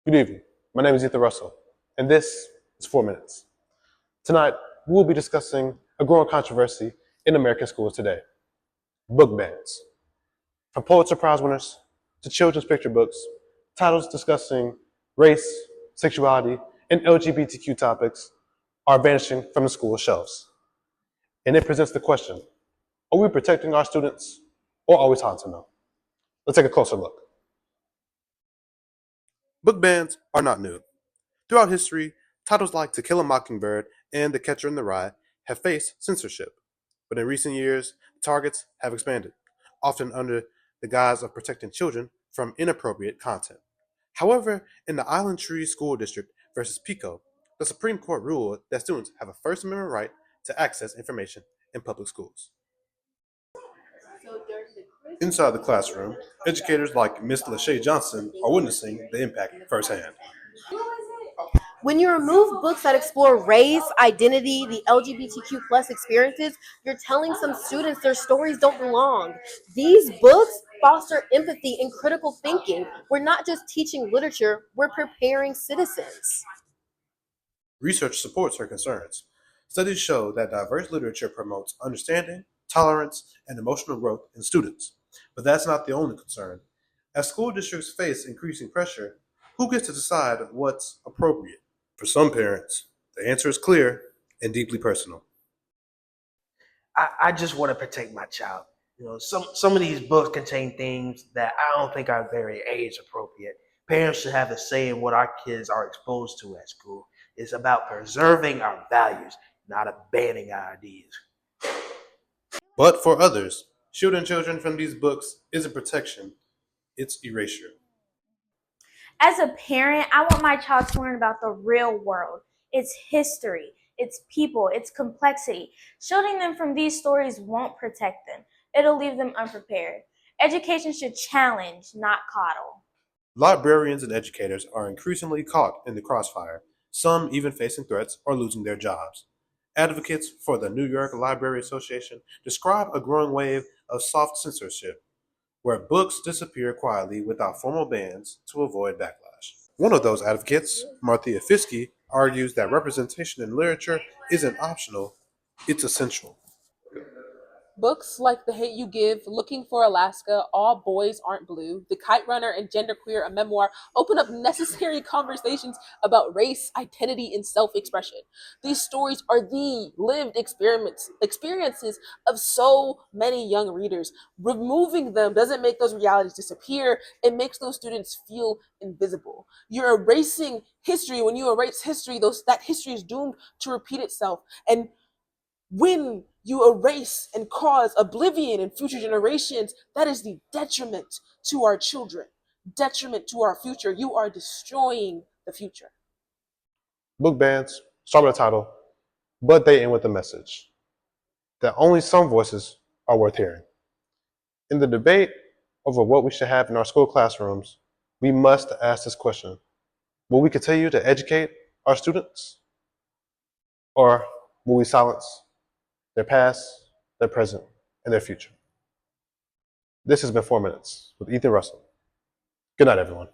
Good evening. My name is Ethan Russell, and this is 4 Minutes. Tonight, we will be discussing a growing controversy in American schools today: book bans. From Pulitzer Prize winners to children's picture books, titles discussing race, sexuality, and LGBTQ topics are vanishing from the school shelves. And it presents the question: are we protecting our students, or are we taunting them? Let's take a closer look. Book bans are not new. Throughout history, titles like To Kill a Mockingbird and The Catcher in the Rye have faced censorship. But in recent years, targets have expanded, often under the guise of protecting children from inappropriate content. However, in the Island Tree School District versus Pico, the Supreme Court ruled that students have a First Amendment right to access information in public schools. Inside the classroom, educators like Ms. Lachey Johnson are witnessing the impact firsthand. When you remove books that explore race, identity, the LGBTQ plus experiences, you're telling some students their stories don't belong. These books foster empathy and critical thinking. We're not just teaching literature, we're preparing citizens. Research supports her concerns. Studies show that diverse literature promotes understanding, tolerance, and emotional growth in students. But that's not the only concern. As school districts face increasing pressure, who gets to decide what's appropriate? For some parents, the answer is clear and deeply personal. I just want to protect my child. Some of these books contain things that I don't think are very age appropriate. Parents should have a say in what our kids are exposed to at school. It's about preserving our values, not banning our ideas. But for others, shielding children from these books isn't protection, it's erasure. As a parent, I want my child to learn about the real world, its history, its people, its complexity. Shielding them from these stories won't protect them. It'll leave them unprepared. Education should challenge, not coddle. Librarians and educators are increasingly caught in the crossfire, some even facing threats or losing their jobs. Advocates for the New York Library Association describe a growing wave of soft censorship, where books disappear quietly without formal bans to avoid backlash. One of those advocates, Marthea Fiske, argues that representation in literature isn't optional, it's essential. Books like The Hate You Give, Looking for Alaska, All Boys Aren't Blue, The Kite Runner, and Genderqueer, a memoir, open up necessary conversations about race, identity, and self-expression. These stories are the lived experiences of so many young readers. Removing them doesn't make those realities disappear. It makes those students feel invisible. You're erasing history. When you erase history, that history is doomed to repeat itself. And when you erase and cause oblivion in future generations, that is the detriment to our children, detriment to our future. You are destroying the future. Book bans start with a title, but they end with a message that only some voices are worth hearing. In the debate over what we should have in our school classrooms, we must ask this question: will we continue to educate our students? Or will we silence their past, their present, and their future? This has been 4 Minutes with Ethan Russell. Good night, everyone.